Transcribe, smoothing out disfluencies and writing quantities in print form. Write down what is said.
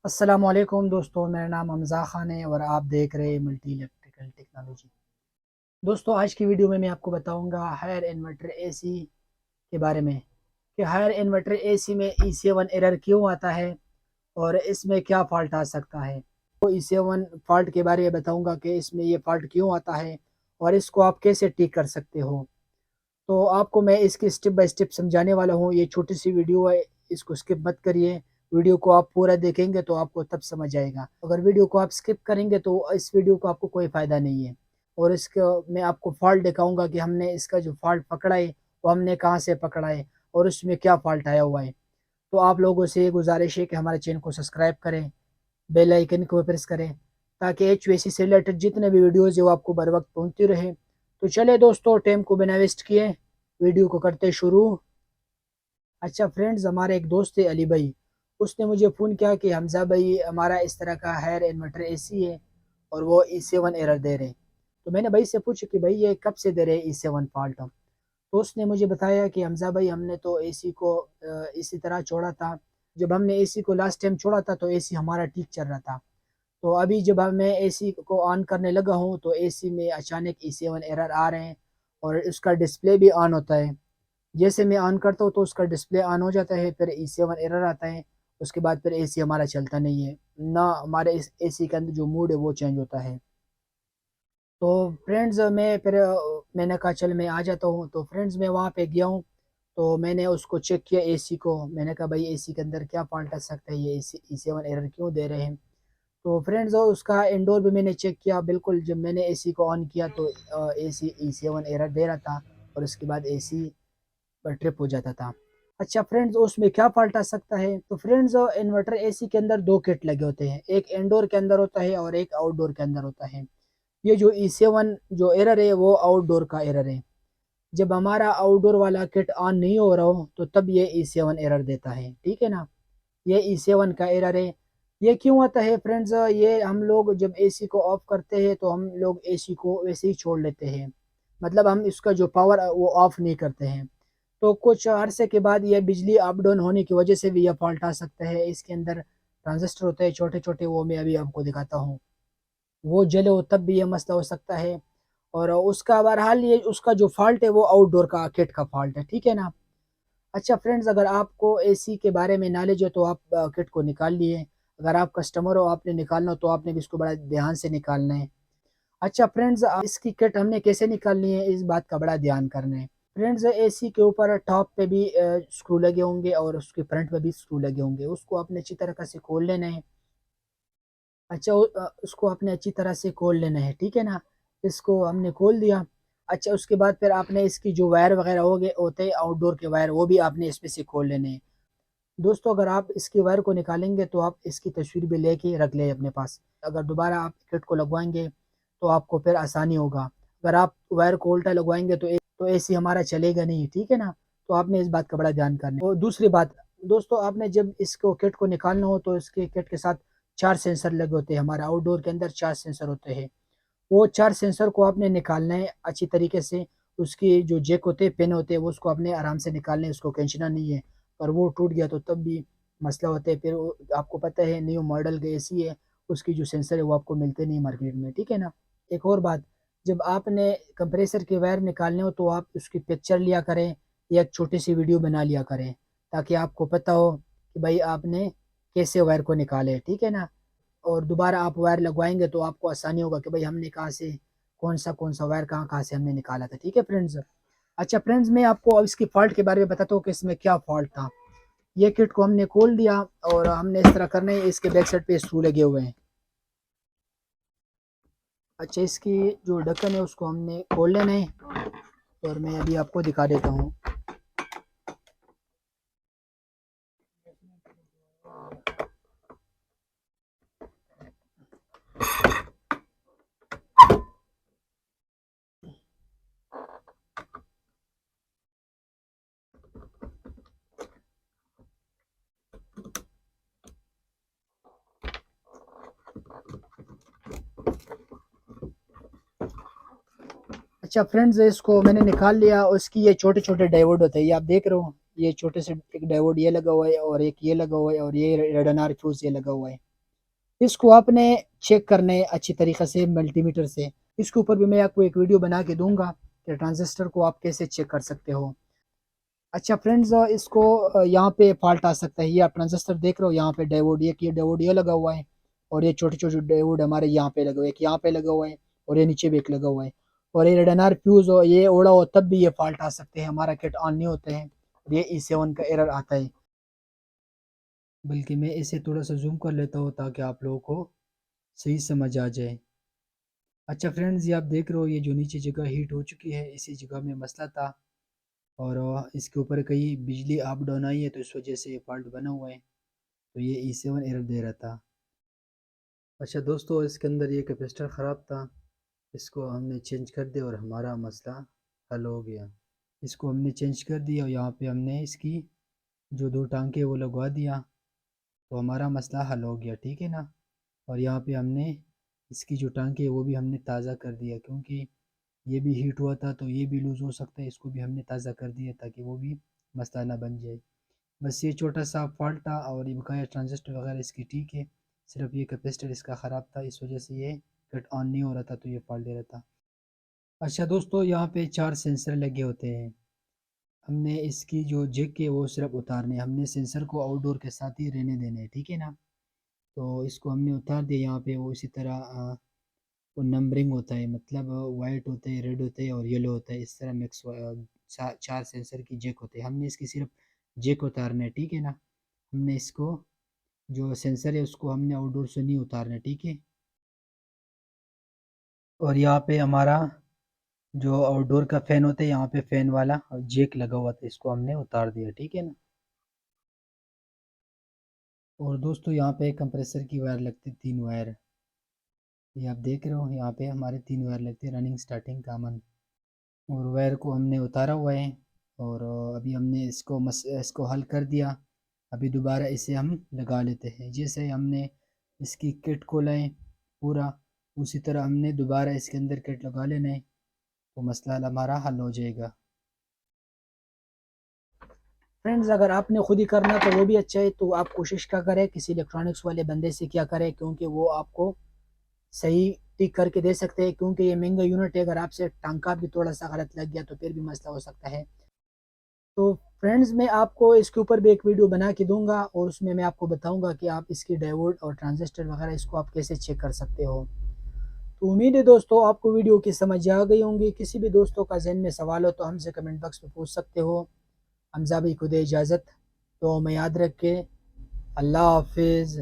अस्सलामुअलैकुम दोस्तों, मेरा नाम हमज़ा ख़ान है और आप देख रहे हैं मल्टी इलेक्ट्रिकल टेक्नोलॉजी। दोस्तों, आज की वीडियो में मैं आपको बताऊंगा हायर इन्वर्टर एसी के बारे में कि हायर इन्वर्टर एसी में E7 एरर क्यों आता है और इसमें क्या फ़ॉल्ट आ सकता है। तो E7 फ़ॉल्ट के बारे में बताऊंगा कि इसमें ये फ़ॉल्ट क्यों आता है और इसको आप कैसे ठीक कर सकते हो। तो आपको मैं इसकी स्टेप बाय स्टेप समझाने वाला हूँ। ये छोटी सी वीडियो है, इसको स्किप मत करिए। वीडियो को आप पूरा देखेंगे तो आपको तब समझ आएगा। अगर वीडियो को आप स्किप करेंगे तो इस वीडियो को आपको कोई फ़ायदा नहीं है। और इसका मैं आपको फ़ॉल्ट दिखाऊंगा कि हमने इसका जो फ़ॉल्ट पकड़ा है वो हमने कहाँ से पकड़ा है और उसमें क्या फ़ॉल्ट आया हुआ है। तो आप लोगों से ये गुजारिश है कि हमारे चैनल को सब्सक्राइब करें, बेल आइकन को प्रेस करें ताकि HVAC से रिलेटेड जितने भी वीडियोज़ है वो आपको बर वक्त पहुँचती रहे। तो चले दोस्तों, टाइम को बिना वेस्ट किए वीडियो को करते शुरू। अच्छा फ्रेंड्स, हमारे एक दोस्त है अली भाई, उसने मुझे फ़ोन किया कि हमज़ा भाई हमारा इस तरह का हायर इन्वर्टर एसी है और वो E7 एरर दे रहे हैं। तो मैंने भाई से पूछा कि भाई ये कब से दे रहे हैं E7 फॉल्ट। तो उसने मुझे बताया कि हमज़ा भाई हमने तो एसी को इसी तरह छोड़ा था। जब हमने एसी को लास्ट टाइम छोड़ा था तो एसी हमारा ठीक चल रहा था। तो अभी जब मैं एसी को ऑन करने लगा हूँ तो एसी में अचानक E7 एरर आ रहे हैं और उसका डिस्प्ले भी ऑन होता है। जैसे मैं ऑन करता हूँ तो उसका डिस्प्ले ऑन हो जाता है, फिर E7 एरर आता है। उसके बाद फिर एसी हमारा चलता नहीं है, ना हमारे इस एसी के अंदर जो मूड है वो चेंज होता है। तो फ्रेंड्स मैं फिर मैंने कहा चल मैं आ जाता हूँ। तो फ्रेंड्स मैं वहाँ पे गया हूँ, तो मैंने उसको चेक किया एसी को। मैंने कहा भाई एसी के अंदर क्या फॉल्ट आ सकता है, ये एसी E7 एरर क्यों दे रहे हैं। तो फ्रेंड्स उसका इंडोर भी मैंने चेक किया। बिल्कुल जब मैंने एसी को ऑन किया तो एसी E7 एरर दे रहा था और उसके बाद एसी पर ट्रिप हो जाता था। अच्छा फ्रेंड्स, उसमें क्या फ़ॉल्ट आ सकता है। तो फ्रेंड्स इन्वर्टर एसी के अंदर 2 किट लगे होते हैं, एक इंडोर के अंदर होता है और एक आउटडोर के अंदर होता है। ये जो E7 जो एरर है वो आउटडोर का एरर है। जब हमारा आउटडोर वाला किट ऑन नहीं हो रहा हो तो तब ये E7 एरर देता है, ठीक है ना। ये E7 का एरर है। ये क्यों आता है फ्रेंड्स, ये हम लोग जब एसी को ऑफ करते हैं तो हम लोग एसी को वैसे ही छोड़ लेते हैं, मतलब हम इसका जो पावर वो ऑफ नहीं करते हैं। तो कुछ अरसे के बाद ये बिजली अप डाउन होने की वजह से भी यह फॉल्ट आ सकता है। इसके अंदर ट्रांजिस्टर होते हैं छोटे छोटे, वो मैं अभी आपको दिखाता हूँ। वो जले हो तब भी ये मसला हो सकता है। और उसका बहरहाल ये उसका जो फॉल्ट है वो आउटडोर का किट का फॉल्ट है, ठीक है ना। अच्छा फ्रेंड्स, अगर आपको एसी के बारे में नॉलेज है तो आप किट को निकाल लिए। अगर आप कस्टमर हो, आपने निकालना हो तो आपने भी इसको बड़ा ध्यान से निकालना है। अच्छा फ्रेंड्स, इसकी किट हमने कैसे निकालनी है इस बात का बड़ा ध्यान करना है। फ्रेंड्स एसी के ऊपर टॉप पे भी स्क्रू लगे होंगे और उसके फ्रंट पे भी स्क्रू लगे होंगे, उसको आपने अच्छी तरह से खोल लेना है। अच्छा उसको आपने अच्छी तरह से खोल लेना है, ठीक है ना। इसको हमने खोल दिया। अच्छा उसके बाद फिर आपने इसकी जो वायर वगैरह हो गए होते हैं आउटडोर के वायर, वो भी आपने इसमें से खोल लेने हैं। दोस्तों, अगर आप इसकी वायर को निकालेंगे तो आप इसकी तस्वीर भी लेके रख लें अपने पास। अगर दोबारा आप किट को लगवाएंगे तो आपको फिर आसानी होगा। अगर आप वायर को उल्टा लगवाएंगे तो एसी हमारा चलेगा नहीं, ठीक है ना। तो आपने इस बात का बड़ा ध्यान करना है। और दूसरी बात दोस्तों, आपने जब इसको किट को निकालना हो तो इसके किट के साथ 4 सेंसर लगे होते हैं। हमारे आउटडोर के अंदर 4 सेंसर होते हैं। वो 4 सेंसर को आपने निकालना है अच्छी तरीके से। उसकी जो जैक होते हैं, पिन होते हैं, वो उसको आपने आराम से निकालना है, उसको खींचना नहीं है। और वो टूट गया तो तब भी मसला होता है। फिर आपको पता है न्यू मॉडल के एसी है, उसकी जो सेंसर है वो आपको मिलते नहीं मार्केट में, ठीक है ना। एक और बात, जब आपने कंप्रेसर के वायर निकालने हो तो आप उसकी पिक्चर लिया करें या एक छोटी सी वीडियो बना लिया करें, ताकि आपको पता हो कि भाई आपने कैसे वायर को निकाले, ठीक है ना। और दोबारा आप वायर लगवाएंगे तो आपको आसानी होगा कि भाई हमने कहाँ से कौन सा वायर कहाँ कहाँ से हमने निकाला था, ठीक है फ्रेंड्स। अच्छा फ्रेंड्स, मैं आपको अब इसकी फॉल्ट के बारे में बताता हूँ कि इसमें क्या फॉल्ट था। ये किट को हमने खोल दिया और हमने इस तरह करना है, इसके बैक साइड पे स्क्रू लगे हुए हैं। अच्छा इसकी जो ढक्कन है उसको हमने खोल लेना है और मैं अभी आपको दिखा देता हूँ। अच्छा फ्रेंड्स, इसको मैंने निकाल लिया। उसकी ये छोटे छोटे डायोड होते हैं, ये आप देख रहे हो। ये छोटे से एक डायोड ये लगा हुआ है और एक ये लगा हुआ है और ये रेडनार फ्यूज ये लगा हुआ है। इसको आपने चेक करना है अच्छी तरीके से मल्टीमीटर से। इसके ऊपर भी मैं आपको एक वीडियो बना के दूंगा कि ट्रांजिस्टर को आप कैसे चेक कर सकते हो। अच्छा फ्रेंड्स, इसको यहाँ पे फॉल्ट आ सकता है। ये आप ट्रांजिस्टर देख रहे हो, यहाँ पे डायोड, ये डायोड ये लगा हुआ है, और ये छोटे छोटे डायोड हमारे यहाँ पे लगे हुए, एक यहाँ पे लगा हुआ है और ये नीचे भी एक लगा हुआ है। और ये रेड एनआर फ्यूज हो, ये ओड़ा हो, तब भी ये फॉल्ट आ सकते हैं, हमारा किट ऑन नहीं होते हैं, ये E7 का एरर आता है। बल्कि मैं इसे थोड़ा सा जूम कर लेता हूँ ताकि आप लोगों को सही समझ आ जाए। अच्छा फ्रेंड्स, ये आप देख रहे हो, ये जो नीचे जगह हीट हो चुकी है, इसी जगह में मसला था, और इसके ऊपर कहीं बिजली अप डाउन आई है तो इस वजह से ये फॉल्ट बना हुआ है। तो ये E7 एरर दे रहा था। अच्छा दोस्तों, इसके अंदर ये कैपेसिटर ख़राब था, इसको हमने चेंज कर दिया और हमारा मसला हल हो गया। इसको हमने चेंज कर दिया और यहाँ पे हमने इसकी जो दो टांके वो लगवा दिया, तो हमारा मसला हल हो गया, ठीक है ना। और यहाँ पे हमने इसकी जो टांके है वो भी हमने ताज़ा कर दिया, क्योंकि ये भी हीट हुआ था तो ये भी लूज़ हो सकता है, इसको भी हमने ताज़ा कर दिया ताकि वो भी मसला ना बन जाए। बस ये छोटा सा फॉल्ट था, और ये बकाया ट्रांजिस्टर वगैरह इसकी ठीक है, सिर्फ ये कैपेसिटर इसका ख़राब था, इस वजह से ये कट ऑन नहीं हो रहा था तो ये फॉल्ट दे रहा था। अच्छा दोस्तों, यहाँ पे 4 सेंसर लगे होते हैं, हमने इसकी जो जैक है वो सिर्फ उतारने, हमने सेंसर को आउटडोर के साथ ही रहने देने, ठीक है ना। तो इसको हमने उतार दिया, यहाँ पे वो इसी तरह वो नंबरिंग होता है, मतलब वाइट होता है, रेड होता है और येलो होता है, इस तरह मिक्स 4 सेंसर की जैक होते हैं, हमने इसकी सिर्फ जैक उतारना है, ठीक है ना। हमने इसको जो सेंसर है उसको हमने आउटडोर से नहीं उतारना, ठीक है। और यहाँ पे हमारा जो आउटडोर का फ़ैन होता है, यहाँ पे फ़ैन वाला जैक लगा हुआ था, इसको हमने उतार दिया, ठीक है ना। और दोस्तों, यहाँ पे कंप्रेसर की वायर लगती, 3 वायर, ये आप देख रहे हो, यहाँ पे हमारे 3 वायर लगती है, रनिंग स्टार्टिंग कामन। और वायर को हमने उतारा हुआ है, और अभी हमने इसको हल कर दिया। अभी दोबारा इसे हम लगा लेते हैं, जैसे हमने इसकी किट को लाए पूरा, उसी तरह हमने दोबारा इसके अंदर किट लगा लेना है, तो मसला हमारा हल हो जाएगा। फ्रेंड्स, अगर आपने खुद ही करना तो वो भी अच्छा है, तो आप कोशिश क्या करें, किसी इलेक्ट्रॉनिक्स वाले बंदे से क्या करें, क्योंकि वो आपको सही टिक करके दे सकते हैं, क्योंकि ये महंगा यूनिट है, अगर आपसे टांका भी थोड़ा सा गलत लग गया तो फिर भी मसला हो सकता है। तो फ्रेंड्स, मैं आपको इसके ऊपर भी एक वीडियो बना के दूंगा, और उसमें मैं आपको बताऊंगा कि आप इसकी डायोड और ट्रांजिस्टर वगैरह इसको आप कैसे चेक कर सकते हो। तो उम्मीद है दोस्तों आपको वीडियो की समझ आ गई होंगी। किसी भी दोस्तों का जहन में सवाल हो तो हमसे कमेंट बॉक्स में पूछ सकते हो। हमजा भी खुद इजाज़त, तो मैं याद रख के, अल्लाह हाफिज़।